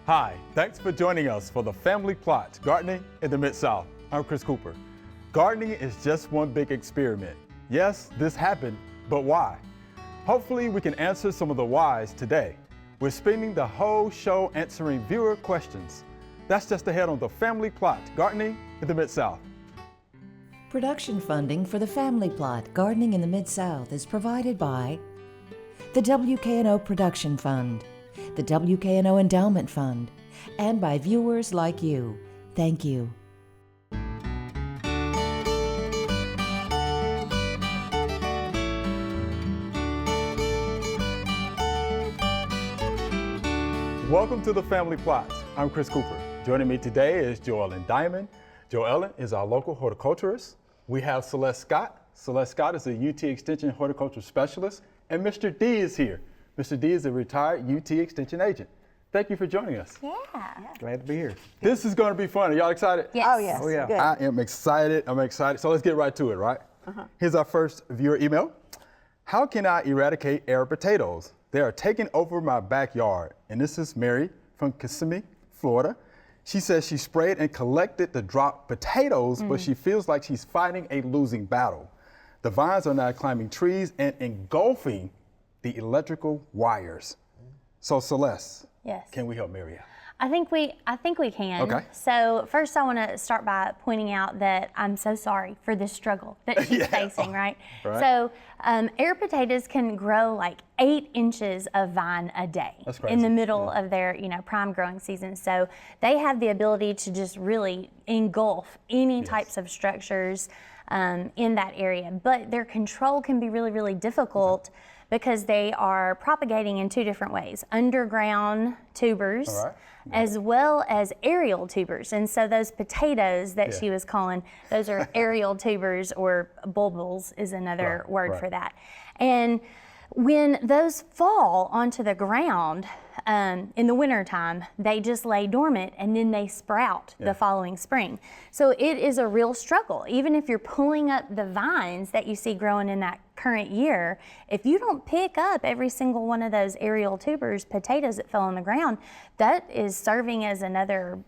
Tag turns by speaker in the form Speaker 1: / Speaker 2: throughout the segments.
Speaker 1: Hi, thanks for joining us for the Family Plot, Gardening in the Mid-South. I'm Chris Cooper. Gardening is just one big experiment. Yes, this happened, but why? Hopefully we can answer some of the whys today. We're spending the whole show answering viewer questions. That's just ahead on the Family Plot, Gardening in the Mid-South.
Speaker 2: Production funding for the Family Plot, Gardening in the Mid-South is provided by the WKNO Production Fund, the WKNO Endowment Fund, and by viewers like you. Thank you.
Speaker 1: Welcome to the Family Plot. I'm Chris Cooper. Joining me today is Joellen Dimond. Joellen is our local horticulturist. We have Celeste Scott. Celeste Scott is a UT Extension horticulture specialist, and Mr. D is here. Mr. D is a retired UT Extension agent. Thank you for joining us.
Speaker 3: Yeah.
Speaker 4: Glad to be here.
Speaker 1: This is going to be fun. Are y'all excited?
Speaker 3: Yes.
Speaker 4: Oh, yes. Oh, yeah.
Speaker 3: Good.
Speaker 1: I am excited. I'm excited. So let's get right to it, right? Here's our first viewer email. How can I eradicate air potatoes? They are taking over my backyard. And this is Mary from Kissimmee, Florida. She says she sprayed and collected the dropped potatoes, but she feels like she's fighting a losing battle. The vines are now climbing trees and engulfing the electrical wires. So Celeste,
Speaker 3: Yes.
Speaker 1: can we help Mary out?
Speaker 3: I think we can.
Speaker 1: Okay.
Speaker 3: So first I want to start by pointing out that I'm so sorry for this struggle that she's facing, right?
Speaker 1: Right.
Speaker 3: So air potatoes can grow like 8 inches of vine a day.
Speaker 1: That's crazy.
Speaker 3: In the middle of their, prime growing season. So they have the ability to just really engulf any types of structures in that area. But their control can be really, really difficult because they are propagating in 2 different ways: underground tubers, as well as aerial tubers. And so those potatoes that she was calling, those are aerial tubers, or bulbils is another word for that. And when those fall onto the ground in the wintertime, they just lay dormant and then they sprout the following spring. So it is a real struggle. Even if you're pulling up the vines that you see growing in that current year, if you don't pick up every single one of those aerial tubers, potatoes that fell on the ground, that is serving as another,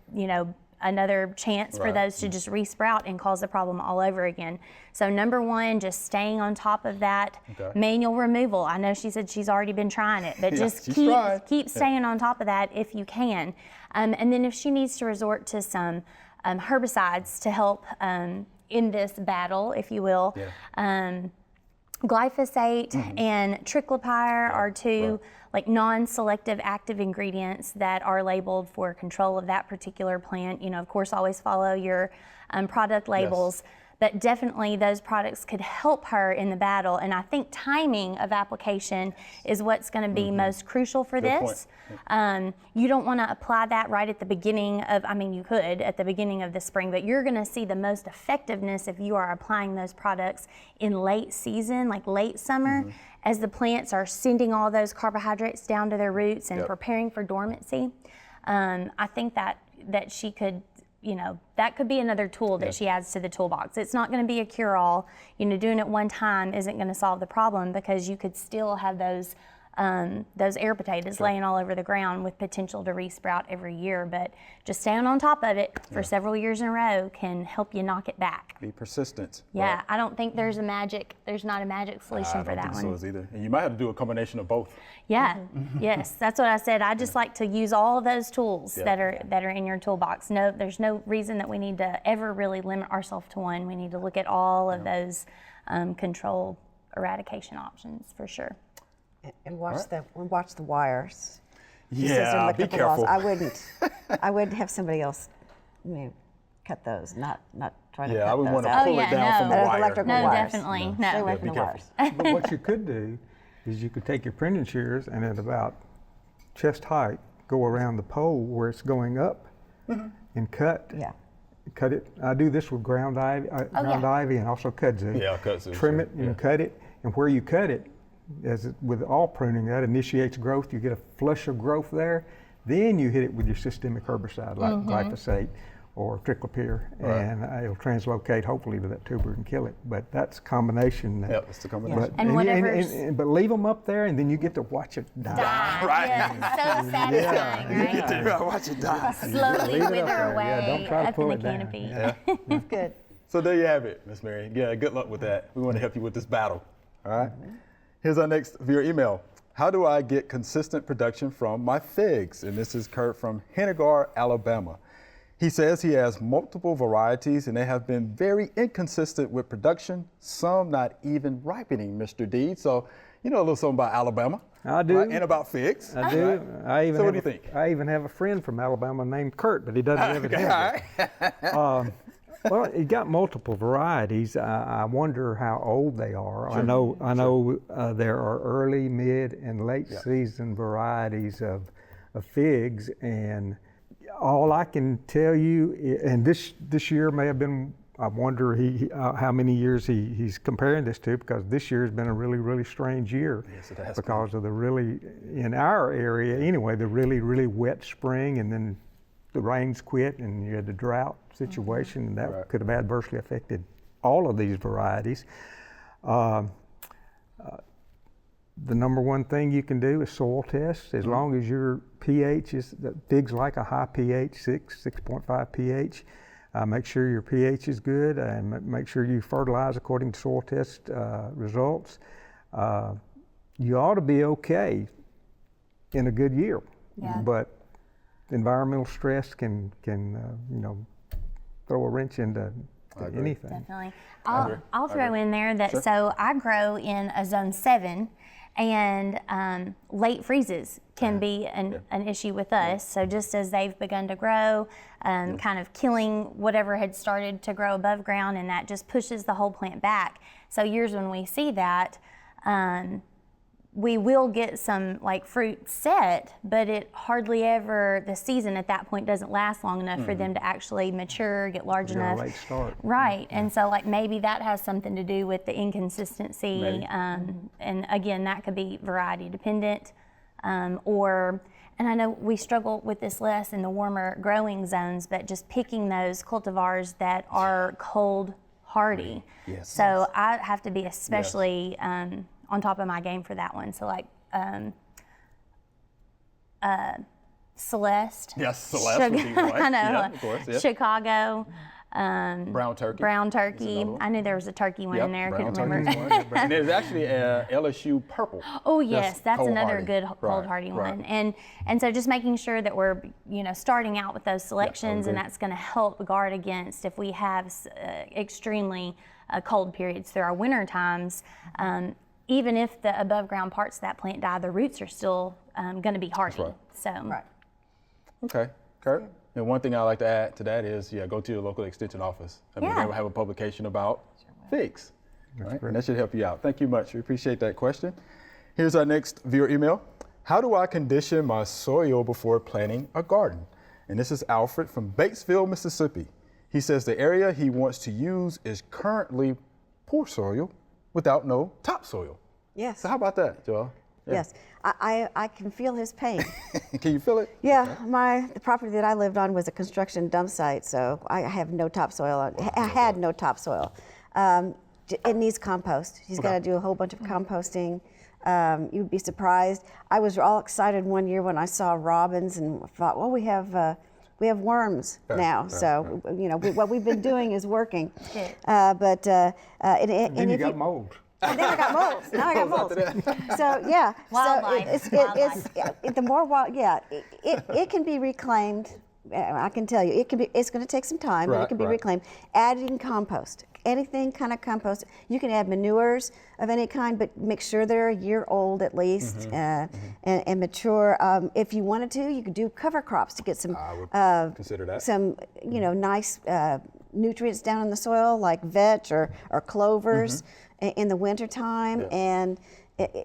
Speaker 3: another chance for those to just resprout and cause the problem all over again. So number one, just staying on top of that. Manual removal. I know she said she's already been trying it, but just keep staying on top of that if you can. And then if she needs to resort to some herbicides to help in this battle, if you will, glyphosate and triclopyr are 2 like non-selective active ingredients that are labeled for control of that particular plant. Of course, always follow your product labels, but definitely those products could help her in the battle. And I think timing of application is what's going to be most crucial for this. You don't want to apply that right at the beginning of, you could at the beginning of the spring, but you're going to see the most effectiveness if you are applying those products in late season, like late summer, as the plants are sending all those carbohydrates down to their roots and preparing for dormancy. I think that she could, that could be another tool that she adds to the toolbox. It's not going to be a cure-all. Doing it one time isn't going to solve the problem, because you could still have those air potatoes laying all over the ground with potential to resprout every year. But just staying on top of it for several years in a row can help you knock it back.
Speaker 1: Be persistent.
Speaker 3: Yeah, I don't think there's not a magic solution for that one.
Speaker 1: I don't think so either. And you might have to do a combination of both.
Speaker 3: Yeah, yes, that's what I said. I just like to use all of those tools that are in your toolbox. No, there's no reason that we need to ever really limit ourselves to one. We need to look at all of those control eradication options for sure.
Speaker 4: And watch the wires.
Speaker 1: Yeah, be careful.
Speaker 4: I wouldn't have somebody else, cut those. Not try to cut those.
Speaker 1: I would want to
Speaker 4: out.
Speaker 1: pull it down from the wire.
Speaker 4: Electrical
Speaker 3: No,
Speaker 4: wires.
Speaker 3: definitely,
Speaker 4: Stay
Speaker 3: no.
Speaker 4: away from the wires.
Speaker 5: But what you could do is you could take your pruning shears and at about chest height, go around the pole where it's going up and cut.
Speaker 4: Yeah.
Speaker 5: Cut it. I do this with ground ivy and also kudzu.
Speaker 1: Yeah, kudzu.
Speaker 5: Trim it and cut it. And where you cut it, with all pruning, that initiates growth. You get a flush of growth there. Then you hit it with your systemic herbicide like glyphosate or triclopyr, and it'll translocate hopefully to that tuber and kill it. But that's a combination.
Speaker 1: Yep, it's the combination.
Speaker 5: But,
Speaker 3: And whatever's-
Speaker 5: but leave them up there, and then you get to watch it die.
Speaker 1: Right.
Speaker 3: Yeah, so satisfying, right?
Speaker 1: Watch it die.
Speaker 3: Slowly
Speaker 5: Leave it up
Speaker 3: wither
Speaker 5: there.
Speaker 3: away
Speaker 5: Yeah, don't try to
Speaker 3: up in
Speaker 5: pull
Speaker 3: the
Speaker 5: it down.
Speaker 3: canopy.
Speaker 1: Yeah.
Speaker 4: That's good.
Speaker 1: So there you have it, Miss Mary. Yeah, good luck with that. We want to help you with this battle. All right. Here's our next viewer email. How do I get consistent production from my figs? And this is Kurt from Hennigar, Alabama. He says he has multiple varieties and they have been very inconsistent with production, some not even ripening, Mr. D. So you know a little something about Alabama.
Speaker 5: I do.
Speaker 1: Right? And about figs.
Speaker 5: I do.
Speaker 1: Right?
Speaker 5: I even
Speaker 1: So what
Speaker 5: have
Speaker 1: do you think?
Speaker 5: I even have a friend from Alabama named Kurt, but he doesn't live in
Speaker 1: Okay,
Speaker 5: Hennigar.
Speaker 1: all right.
Speaker 5: Well, you got multiple varieties. I wonder how old they are. I know there are early, mid, and late season varieties of figs, and all I can tell you, and this year may have been. I wonder how many years he's comparing this to, because this year has been a really, really strange year.
Speaker 1: Yes, it has
Speaker 5: because of the really, in our area anyway, the really, really wet spring, and then the rains quit and you had the drought situation, and that could have adversely affected all of these varieties. The number one thing you can do is soil test. As long as your pH is, the figs like a high pH, 6.5 pH. Make sure your pH is good, and make sure you fertilize according to soil test results. You ought to be okay in a good year, but environmental stress can throw a wrench into anything.
Speaker 3: Definitely. I'll throw in there that so I grow in a zone 7, and late freezes can be an issue with us. So just as they've begun to grow, kind of killing whatever had started to grow above ground, and that just pushes the whole plant back. So years when we see that, we will get some like fruit set, but it hardly ever, the season at that point doesn't last long enough for them to actually mature, get large enough.
Speaker 5: Late start.
Speaker 3: Right, and so like maybe that has something to do with the inconsistency, and again, that could be variety dependent, and I know we struggle with this less in the warmer growing zones, but just picking those cultivars that are cold hardy.
Speaker 1: Yes.
Speaker 3: So I have to be especially on top of my game for that one. So like Celeste.
Speaker 1: Yes, Celeste would be one.
Speaker 3: I know.
Speaker 1: Yeah, of course, yeah.
Speaker 3: Chicago.
Speaker 1: Brown turkey.
Speaker 3: Brown turkey.
Speaker 1: another one.
Speaker 3: I knew there was a turkey one in there. I
Speaker 1: brown
Speaker 3: couldn't
Speaker 1: turkey's
Speaker 3: remember.
Speaker 1: one. And there's actually LSU purple.
Speaker 3: Oh yes, that's
Speaker 1: cold
Speaker 3: another
Speaker 1: hardy.
Speaker 3: good cold
Speaker 1: Right,
Speaker 3: hardy
Speaker 1: right.
Speaker 3: one. And so just making sure that we're starting out with those selections, and
Speaker 1: agree.
Speaker 3: that's going to help guard against if we have extremely cold periods through our winter times. Even if the above ground parts of that plant die, the roots are still going to be hardy.
Speaker 1: right.
Speaker 3: So
Speaker 1: Okay, Kurt. And one thing I like to add to that is, go to your local extension office. I mean,
Speaker 3: Yeah.
Speaker 1: they will have a publication about figs. Right? And that should help you out. Thank you much. We appreciate that question. Here's our next viewer email. How do I condition my soil before planting a garden? And this is Alfred from Batesville, Mississippi. He says the area he wants to use is currently poor soil without no topsoil.
Speaker 4: Yes.
Speaker 1: So how about that, Joelle? Yeah.
Speaker 4: Yes. I can feel his pain.
Speaker 1: Can you feel it?
Speaker 4: Yeah, the property that I lived on was a construction dump site, so I have no topsoil. I had no topsoil. It needs compost. He's got to do a whole bunch of composting. You'd be surprised. I was all excited one year when I saw robins and thought, well, we have worms now. So what we've been doing is working. But
Speaker 5: And
Speaker 4: and
Speaker 5: then you
Speaker 4: if
Speaker 5: got mold.
Speaker 4: And then I got mold. Now I got mold. So yeah,
Speaker 3: Wildlife.
Speaker 4: So the more wild. Yeah, it can be reclaimed. I can tell you, it can be. It's going to take some time, but it can be reclaimed. Adding compost, anything kind of compost. You can add manures of any kind, but make sure they're a year old at least and mature. If you wanted to, you could do cover crops to get some.
Speaker 1: I would consider that.
Speaker 4: Some nice nutrients down in the soil like vetch or clovers. In the wintertime, and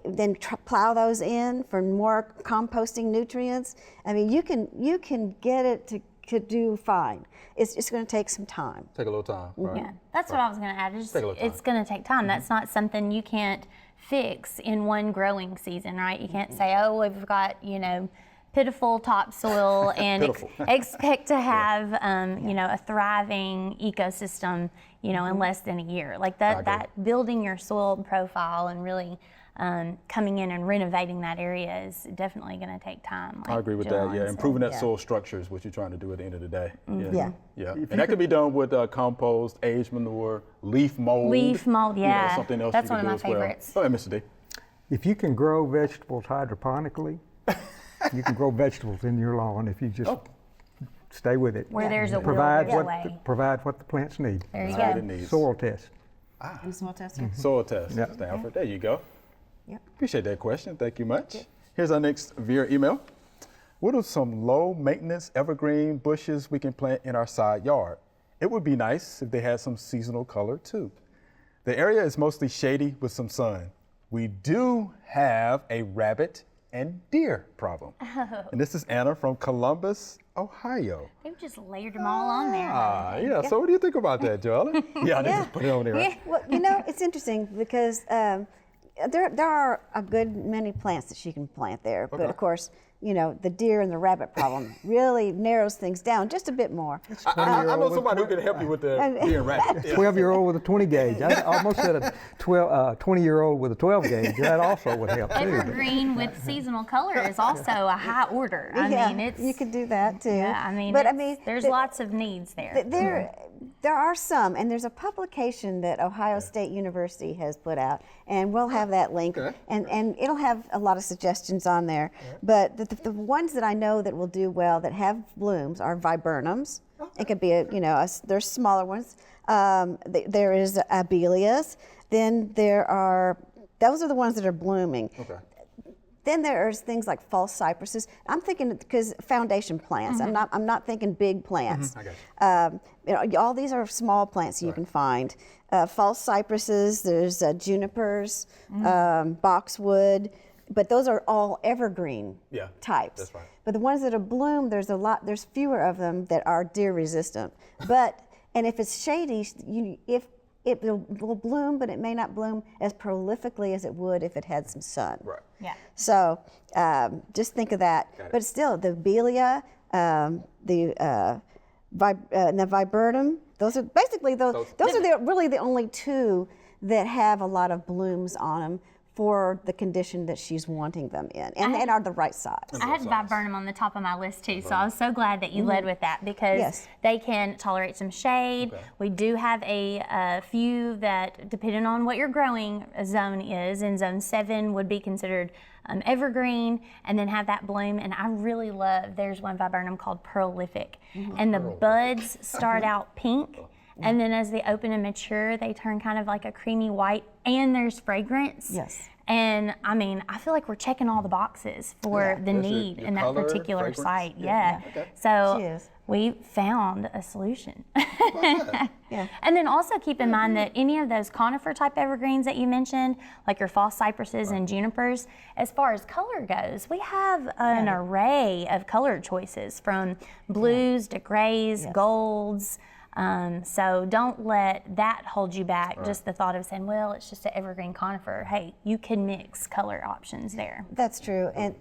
Speaker 4: then plow those in for more composting nutrients. I mean, you can get it to do fine. It's just going to take some time.
Speaker 1: Take a little time. Right.
Speaker 3: yeah, that's what I was going to add.
Speaker 1: Take a little time.
Speaker 3: It's going to take time. That's not something you can't fix in one growing season, right? You can't say, oh, we've got pitiful topsoil and
Speaker 1: Pitiful.
Speaker 3: expect to have, you know, a thriving ecosystem, you know, in less than a year. Like that building your soil profile and really coming in and renovating that area is definitely going to take time.
Speaker 1: I agree with
Speaker 3: Joellen
Speaker 1: that. Yeah,
Speaker 3: said.
Speaker 1: improving that soil structure is what you're trying to do at the end of the day.
Speaker 4: Yeah.
Speaker 1: Yeah, and that can be done with compost, aged manure, leaf mold.
Speaker 3: Leaf mold,
Speaker 1: you know,
Speaker 3: yeah.
Speaker 1: something else
Speaker 3: That's
Speaker 1: you
Speaker 3: one
Speaker 1: can
Speaker 3: of
Speaker 1: do
Speaker 3: my
Speaker 1: as well.
Speaker 3: favorites.
Speaker 1: Go ahead, Mr. D.
Speaker 5: If you can grow vegetables hydroponically, you can grow vegetables in your lawn if you just stay with it.
Speaker 3: Where there's a will,
Speaker 5: provide
Speaker 3: there's a
Speaker 5: what
Speaker 3: way.
Speaker 5: provide what the plants need.
Speaker 3: There you
Speaker 1: That's what
Speaker 3: go.
Speaker 1: it needs.
Speaker 5: Soil test.
Speaker 4: And soil test, yeah.
Speaker 1: Soil test,
Speaker 5: Yep.
Speaker 1: Stanford. There you go.
Speaker 4: Yep.
Speaker 1: Appreciate that question. Thank you much. Here's our next viewer email. What are some low maintenance evergreen bushes we can plant in our side yard? It would be nice if they had some seasonal color too. The area is mostly shady with some sun. We do have a rabbit and deer problem. And this is Anna from Columbus, Ohio.
Speaker 3: They've just layered them all on there.
Speaker 1: Yeah. So what do you think about that, Joellen? Yeah, they just put it on there, right?
Speaker 4: Well, you know, it's interesting because there are a good many plants that she can plant there, but of course, you know, the deer and the rabbit problem really narrows things down just a bit more.
Speaker 1: I know somebody who can help you with the deer and rabbit. Yeah.
Speaker 5: 12-year-old with a 20 gauge. I almost said a 20-year-old with a 12 gauge. That also would help too.
Speaker 3: Evergreen with seasonal color is also a high order. I mean, it's
Speaker 4: you could do that too.
Speaker 3: yeah. I mean,
Speaker 4: but
Speaker 3: there's lots of needs there.
Speaker 4: There are some, and there's a publication that Ohio State University has put out, and we'll have that link, and it'll have a lot of suggestions on there. But the ones that I know that will do well that have blooms are viburnums. It could be there's smaller ones. There is abelias. Then those are the ones that are blooming.
Speaker 1: Okay.
Speaker 4: Then there's things like false cypresses. I'm thinking because foundation plants. I'm not thinking big plants.
Speaker 1: I got you.
Speaker 4: All these are small plants you can find. False cypresses. There's junipers, boxwood, but those are all evergreen types.
Speaker 1: That's right.
Speaker 4: But the ones that are bloom, there's fewer of them that are deer resistant. And if it's shady, it will bloom, but it may not bloom as prolifically as it would if it had some sun.
Speaker 1: Right.
Speaker 3: Yeah.
Speaker 4: So just think of that. But still, the Belia, and the viburnum, those are basically those are really the only two that have a lot of blooms on them for the condition that she's wanting them in, and are the right size.
Speaker 3: I had viburnum on the top of my list too, so I was so glad that you led with that because they can tolerate some shade.
Speaker 1: Okay.
Speaker 3: We do have a few that, depending on what your growing zone is, in zone 7 would be considered evergreen, and then have that bloom. And I really love, there's one viburnum called prolific, and the buds start out pink. And then as they open and mature, they turn kind of like a creamy white, and there's fragrance.
Speaker 4: Yes.
Speaker 3: And I mean, I feel like we're checking all the boxes for the need
Speaker 1: your
Speaker 3: in that
Speaker 1: color,
Speaker 3: particular
Speaker 1: fragrance.
Speaker 3: site.
Speaker 1: Yeah.
Speaker 3: Yeah.
Speaker 1: Okay.
Speaker 4: She
Speaker 3: So
Speaker 4: is.
Speaker 3: we found a solution. And then also keep in mind that any of those conifer type evergreens that you mentioned, like your false cypresses and junipers, as far as color goes, we have an array of color choices from blues to grays, golds. So don't let that hold you back. Just the thought of saying, well, it's just an evergreen conifer. Hey, you can mix color options there.
Speaker 4: That's true, and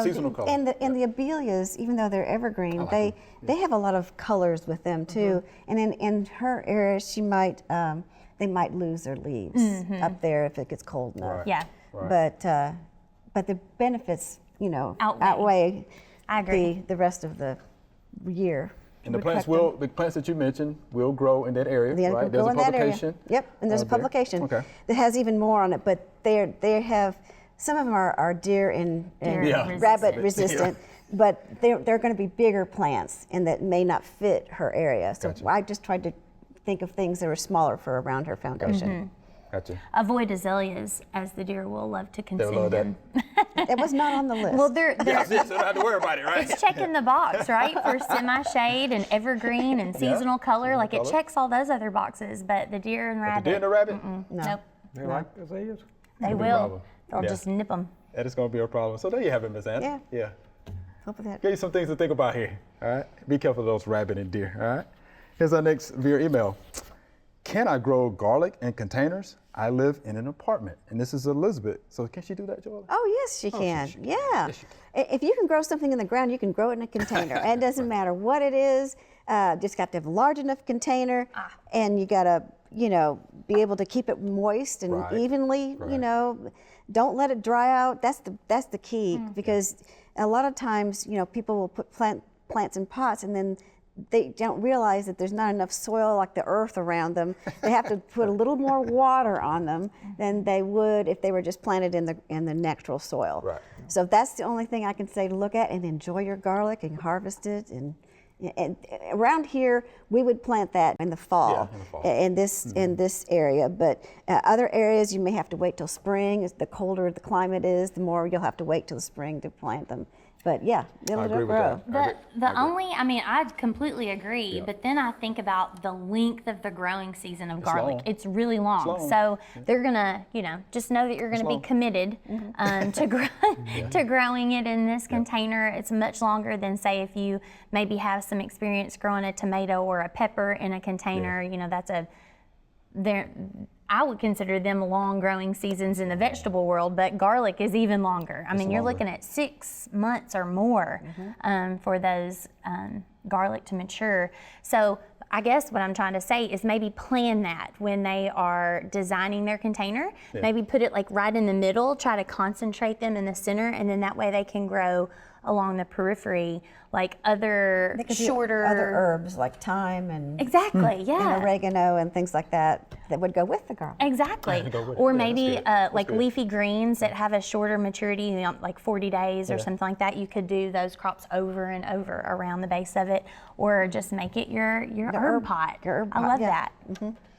Speaker 1: Seasonal color.
Speaker 4: and the abelias, even though they're evergreen, they have a lot of colors with them too. And in her area, she might they might lose their leaves up there if it gets cold enough.
Speaker 1: Right.
Speaker 3: Yeah.
Speaker 4: But the benefits,
Speaker 3: Outweigh. I agree.
Speaker 4: the rest of the year.
Speaker 1: And the plants that you mentioned will grow in that area, right? There's a publication.
Speaker 4: Yep, and there's a publication
Speaker 1: Okay.
Speaker 4: that has even more on it, but they have, some of them are deer and rabbit resistant, but they're going to be bigger plants and that may not fit her area. So I just tried to think of things that were smaller for around her foundation.
Speaker 1: Gotcha.
Speaker 3: Avoid azaleas, as the deer will love to consume
Speaker 1: love that.
Speaker 3: them.
Speaker 4: It was not on the list.
Speaker 3: Well, they're
Speaker 1: Yes, so don't have to worry about it, right?
Speaker 3: it's checking the box, right? For semi-shade and evergreen and seasonal color. Like it checks all those other boxes, but the deer and rabbit.
Speaker 1: The deer and the rabbit?
Speaker 3: Nope.
Speaker 5: They like azaleas?
Speaker 3: They will. They'll just nip them.
Speaker 1: That is going to be a problem. So there you have it, Ms. Anna.
Speaker 4: Yeah. Hope that.
Speaker 1: Give you some things to think about here, all right? Be careful of those rabbit and deer, all right? Here's our next viewer email. Can I grow garlic in containers? I live in an apartment. And this is Elizabeth. So can she do that, Joellen?
Speaker 4: Oh, yes, she can.
Speaker 1: she can.
Speaker 4: Yeah.
Speaker 1: Yes, she can.
Speaker 4: If you can grow something in the ground, you can grow it in a container. And it doesn't matter what it is. Just got to have a large enough container, and you got to, be able to keep it moist and evenly. Don't let it dry out. That's the key, because a lot of times, people will put plants in pots, and then they don't realize that there's not enough soil, like the earth around them. They have to put a little more water on them than they would if they were just planted in the natural soil.
Speaker 1: Right.
Speaker 4: So that's the only thing I can say to look at, and enjoy your garlic and harvest it. And around here, we would plant that in the fall, in this area. But other areas, you may have to wait till spring. The colder the climate is, the more you'll have to wait till the spring to plant them. But yeah, it'll grow.
Speaker 3: I completely agree, but then I think about the length of the growing season of garlic.
Speaker 1: Long.
Speaker 3: It's really long. So they're gonna, just know that you're gonna be committed to growing it in this container. It's much longer than, say, if you maybe have some experience growing a tomato or a pepper in a container. I would consider them long growing seasons in the vegetable world, but garlic is even longer. You're looking at 6 months or more for those garlic to mature. So I guess what I'm trying to say is maybe plan that when they are designing their container. Maybe put it like right in the middle, try to concentrate them in the center, and then that way they can grow along the periphery, like other shorter
Speaker 4: other herbs like thyme and
Speaker 3: and
Speaker 4: oregano and things like that would go with the garlic.
Speaker 3: Exactly. Or maybe like leafy greens that have a shorter maturity, like 40 days or something like that. You could do those crops over and over around the base of it, or just make it your herb pot. I love that.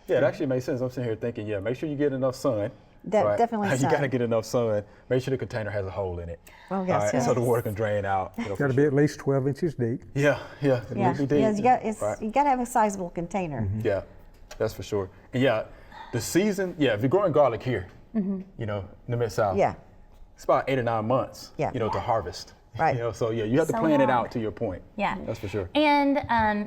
Speaker 1: Yeah, it actually makes sense. I'm sitting here thinking, make sure you get enough sun.
Speaker 4: Definitely
Speaker 1: You
Speaker 4: sun.
Speaker 1: got to get enough sun. Make sure the container has a hole in it.
Speaker 4: Oh, yes,
Speaker 1: So the water can drain out.
Speaker 5: It's got to be at least 12 inches deep.
Speaker 1: Yeah.
Speaker 4: You got to have a sizable container.
Speaker 1: Yeah, that's for sure. And the season, if you're growing garlic here, in the Mid-South, it's about 8 or 9 months, to harvest.
Speaker 4: Right.
Speaker 1: So you have to plan it out, to your point.
Speaker 3: Yeah.
Speaker 1: That's for sure.
Speaker 3: And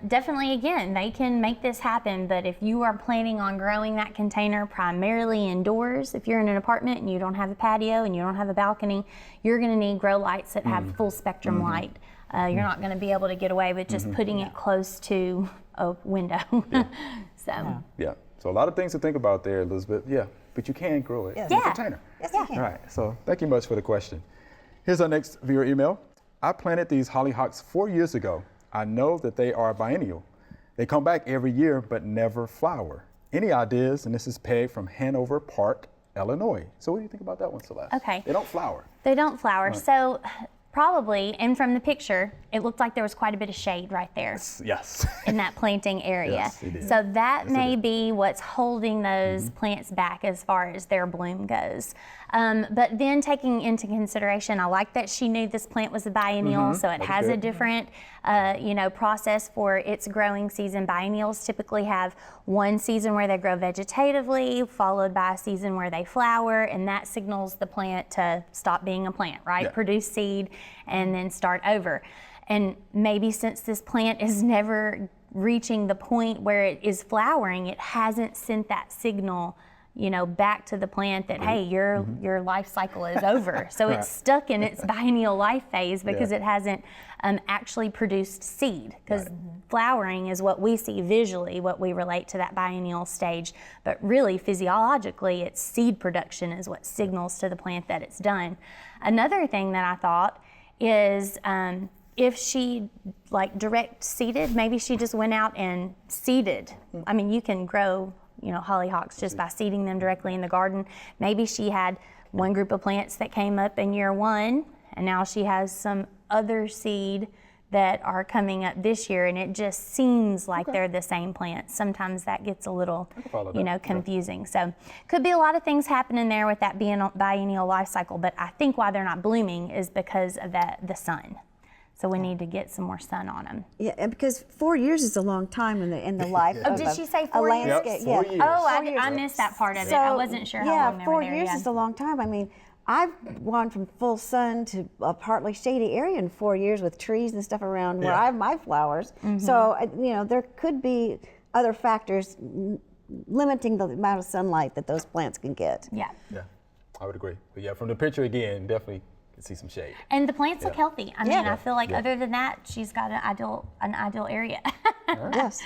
Speaker 3: definitely, again, they can make this happen, but if you are planning on growing that container primarily indoors, if you're in an apartment and you don't have a patio and you don't have a balcony, you're going to need grow lights that have full spectrum light. You're not going to be able to get away with just putting it close to a window.
Speaker 1: So a lot of things to think about there, Elizabeth. But you can grow it in a container.
Speaker 4: Yes, you can.
Speaker 1: All right, so thank you much for the question. Here's our next viewer email. I planted these hollyhocks 4 years ago. I know that they are biennial. They come back every year but never flower. Any ideas? And this is Peg from Hanover Park, Illinois. So what do you think about that one, Celeste?
Speaker 3: Okay.
Speaker 1: They don't flower.
Speaker 3: They don't flower. Right. So probably, and from the picture, it looked like there was quite a bit of shade right there.
Speaker 1: Yes.
Speaker 3: In that planting area.
Speaker 1: Yes, it did.
Speaker 3: So that may be what's holding those plants back as far as their bloom goes. But then taking into consideration, I like that she knew this plant was a biennial, so it has a different process for its growing season. Biennials typically have one season where they grow vegetatively, followed by a season where they flower, and that signals the plant to stop being a plant, right? Produce seed and then start over. And maybe since this plant is never reaching the point where it is flowering, it hasn't sent that signal back to the plant that, hey, your life cycle is over. So it's stuck in its biennial life phase because it hasn't actually produced seed. Because flowering is what we see visually, what we relate to that biennial stage. But really, physiologically, it's seed production is what signals to the plant that it's done. Another thing that I thought is if she direct seeded, maybe she just went out and seeded. I mean, you can grow hollyhocks just by seeding them directly in the garden. Maybe she had one group of plants that came up in year one, and now she has some other seed that are coming up this year, and it just seems like they're the same plants. Sometimes that gets a little, confusing. So could be a lot of things happening there with that biennial life cycle, but I think why they're not blooming is because of the sun. So we need to get some more sun on them.
Speaker 4: Yeah, and because 4 years is a long time in the life of
Speaker 3: did she say 4
Speaker 4: a
Speaker 3: years?
Speaker 4: landscape.
Speaker 1: Yep, 4 years.
Speaker 3: Oh, I missed that part of it. I wasn't sure how long they were there.
Speaker 4: 4 years is a long time. I mean, I've gone from full sun to a partly shady area in 4 years with trees and stuff around where I have my flowers. So, there could be other factors limiting the amount of sunlight that those plants can get.
Speaker 3: Yeah.
Speaker 1: Yeah, I would agree. But yeah, from the picture again, definitely can see some shade.
Speaker 3: And the plants look healthy. I mean,
Speaker 4: Yeah.
Speaker 3: I feel like other than that, she's got an ideal area.
Speaker 4: Yes.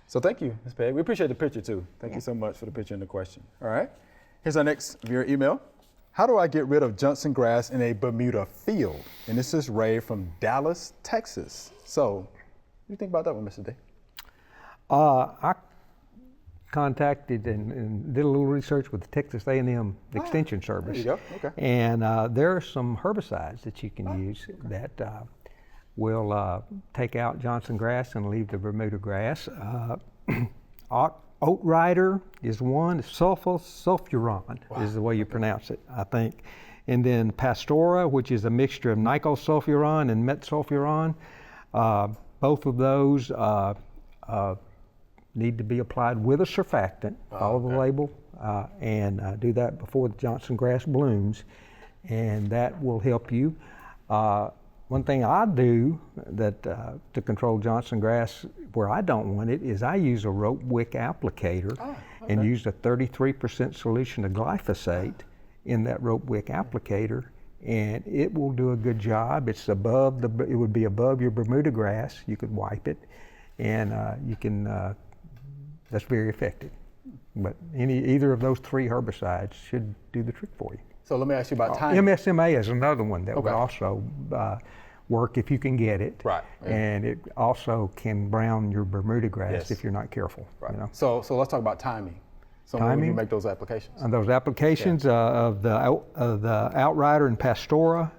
Speaker 1: So thank you, Ms. Peg. We appreciate the picture too. Thank you so much for the picture and the question. All right. Here's our next viewer email. How do I get rid of Johnson grass in a Bermuda field? And this is Ray from Dallas, Texas. So, what do you think about that one, Mr. Day?
Speaker 5: I contacted and did a little research with the Texas A&M Extension Service.
Speaker 1: There you go. Okay.
Speaker 5: And there are some herbicides that you can use that will take out Johnson grass and leave the Bermuda grass. Oat Rider is one. Sulfuron is the way you pronounce it, I think. And then Pastora, which is a mixture of nicosulfuron and metsulfuron. Both of those need to be applied with a surfactant, follow the label, and do that before the Johnson grass blooms, and that will help you. One thing I do that to control Johnson grass where I don't want it is I use a rope wick applicator and use a 33% solution of glyphosate in that rope wick applicator, and it will do a good job. It's above it would be above your Bermuda grass. You could wipe it, and you can. That's very effective. But either of those three herbicides should do the trick for you.
Speaker 1: So let me ask you about timing.
Speaker 5: MSMA is another one that would also work if you can get it.
Speaker 1: Right. Yeah.
Speaker 5: And it also can brown your Bermuda grass if you're not careful.
Speaker 1: Right.
Speaker 5: You know?
Speaker 1: So let's talk about timing. So when you make those applications.
Speaker 5: And those applications of the Outrider and Pastora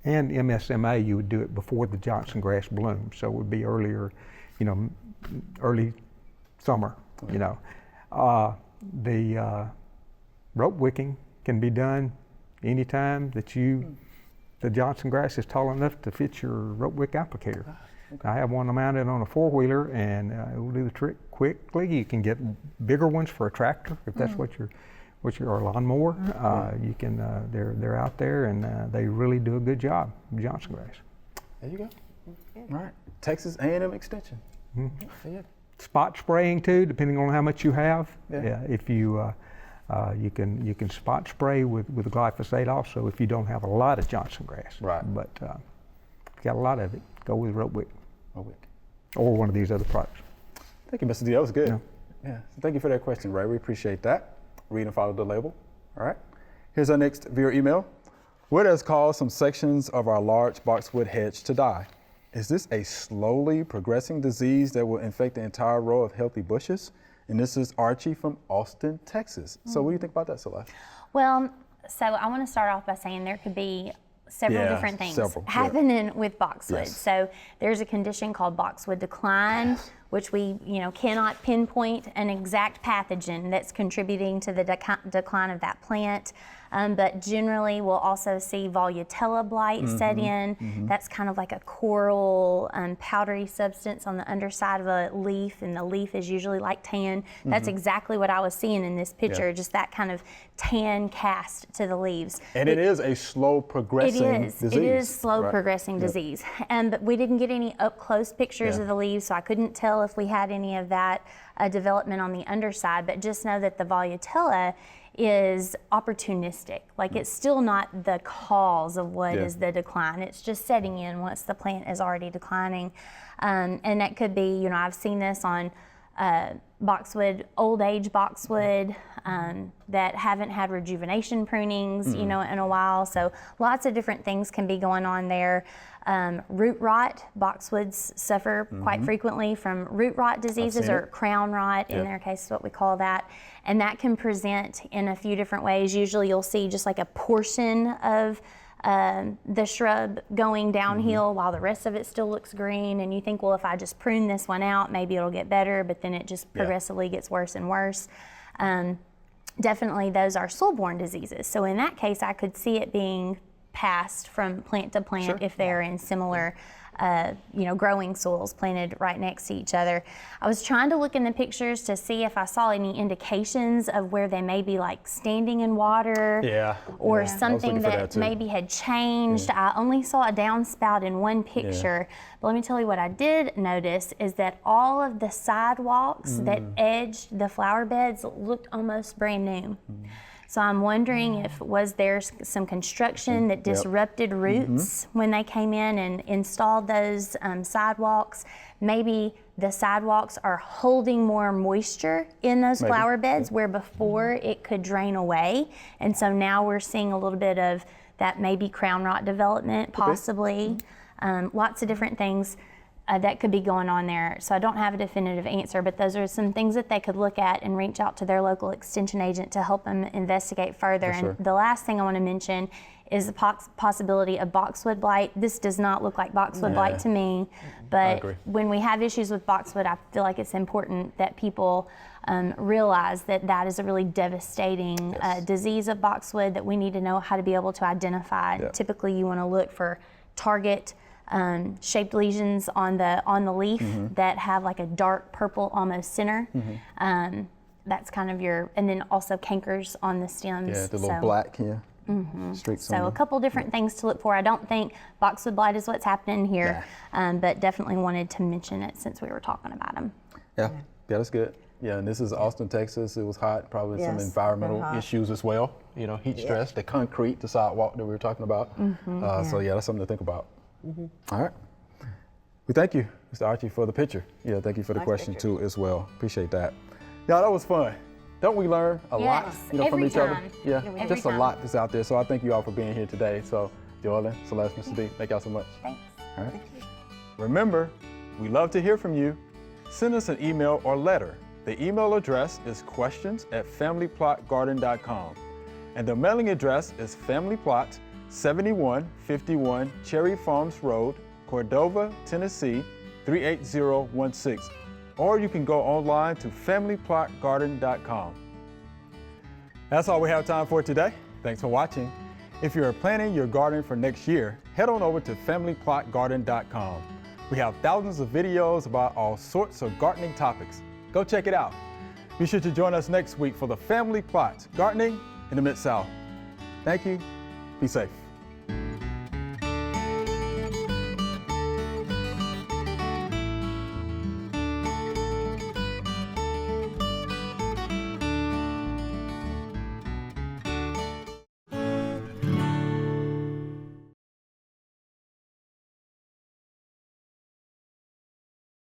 Speaker 5: and MSMA, you would do it before the Johnson grass blooms. So it would be earlier, early summer. The rope wicking can be done anytime that the Johnson grass is tall enough to fit your rope wick applicator. I have one mounted on a four-wheeler, and it will do the trick quickly. You can get bigger ones for a tractor if that's what you're or a lawnmower. You can. They're out there, and they really do a good job. Johnson grass.
Speaker 1: There you go. All right, Texas A&M Extension. Yeah.
Speaker 5: Spot spraying too, depending on how much you have.
Speaker 1: Yeah.
Speaker 5: If you you can spot spray with glyphosate also if you don't have a lot of Johnson grass.
Speaker 1: Right.
Speaker 5: But if you got a lot of it, go with rope wick.
Speaker 1: Rope wick.
Speaker 5: Or one of these other products.
Speaker 1: Thank you, Mr. D. That was good. Yeah. So thank you for that question, Ray. We appreciate that. Read and follow the label. All right. Here's our next viewer email. What has caused some sections of our large boxwood hedge to die? Is this a slowly progressing disease that will infect the entire row of healthy bushes? And this is Archie from Austin, Texas. So what do you think about that, Celeste?
Speaker 3: Well, so I want to start off by saying there could be several different things happening with boxwood.
Speaker 1: Yes.
Speaker 3: So there's a condition called boxwood decline, which we cannot pinpoint an exact pathogen that's contributing to the decline of that plant. But generally we'll also see Volutella blight set in. That's kind of like a coral powdery substance on the underside of a leaf, and the leaf is usually like tan. That's exactly what I was seeing in this picture, just that kind of tan cast to the leaves.
Speaker 1: And it is a slow progressing disease.
Speaker 3: It is slow progressing disease. But we didn't get any up close pictures of the leaves, so I couldn't tell if we had any of that development on the underside, but just know that the Volutella is opportunistic. Like it's still not the cause of what is the decline. It's just setting in once the plant is already declining. And that could be, I've seen this on boxwood, old age boxwood that haven't had rejuvenation prunings, in a while. So lots of different things can be going on there. Root rot, boxwoods suffer quite frequently from root rot diseases, or crown rot in their case is what we call that. And that can present in a few different ways. Usually you'll see just like a portion of the shrub going downhill while the rest of it still looks green, and you think, well, if I just prune this one out, maybe it'll get better, but then it just progressively gets worse and worse. Definitely those are soil-borne diseases. So in that case, I could see it being passed from plant to plant if they're in similar growing soils planted right next to each other. I was trying to look in the pictures to see if I saw any indications of where they may be like standing in water, or something that maybe had changed. I only saw a downspout in one picture, but let me tell you what I did notice is that all of the sidewalks that edged the flower beds looked almost brand new. So I'm wondering if was there some construction that disrupted roots when they came in and installed those sidewalks. Maybe the sidewalks are holding more moisture in those flower beds where before it could drain away. And so now we're seeing a little bit of that maybe crown rot development possibly. Lots of different things that could be going on there. So I don't have a definitive answer, but those are some things that they could look at and reach out to their local extension agent to help them investigate further. And the last thing I want to mention is the possibility of boxwood blight. This does not look like boxwood blight to me, but when we have issues with boxwood, I feel like it's important that people realize that that is a really devastating disease of boxwood that we need to know how to be able to identify. Typically you want to look for target shaped lesions on the leaf that have like a dark purple almost center. That's kind of and then also cankers on the stems.
Speaker 1: Yeah, the little black streaks.
Speaker 3: So a couple different things to look for. I don't think boxwood blight is what's happening here, but definitely wanted to mention it since we were talking about them.
Speaker 1: Yeah, that's good. Yeah, and this is Austin, Texas. It was hot, probably some environmental issues as well. Heat stress, the concrete, the sidewalk that we were talking about. So that's something to think about. All right. We thank you, Mr. Archie, for the picture. Yeah, thank you for the question too as well. Appreciate that. Y'all, that was fun. Don't we learn a lot from each other? Yeah, just a lot that's out there. So I thank you all for being here today. So Joellen, Celeste, Mr. D, thank y'all so much.
Speaker 3: Thanks.
Speaker 1: All right. Remember, we love to hear from you. Send us an email or letter. The email address is questions@familyplotgarden.com. And the mailing address is Family Plot, 7151 Cherry Farms Road, Cordova, Tennessee, 38016. Or you can go online to familyplotgarden.com. That's all we have time for today. Thanks for watching. If you're planning your garden for next year, head on over to familyplotgarden.com. We have thousands of videos about all sorts of gardening topics. Go check it out. Be sure to join us next week for the Family Plot Gardening in the Mid-South. Thank you. Be safe.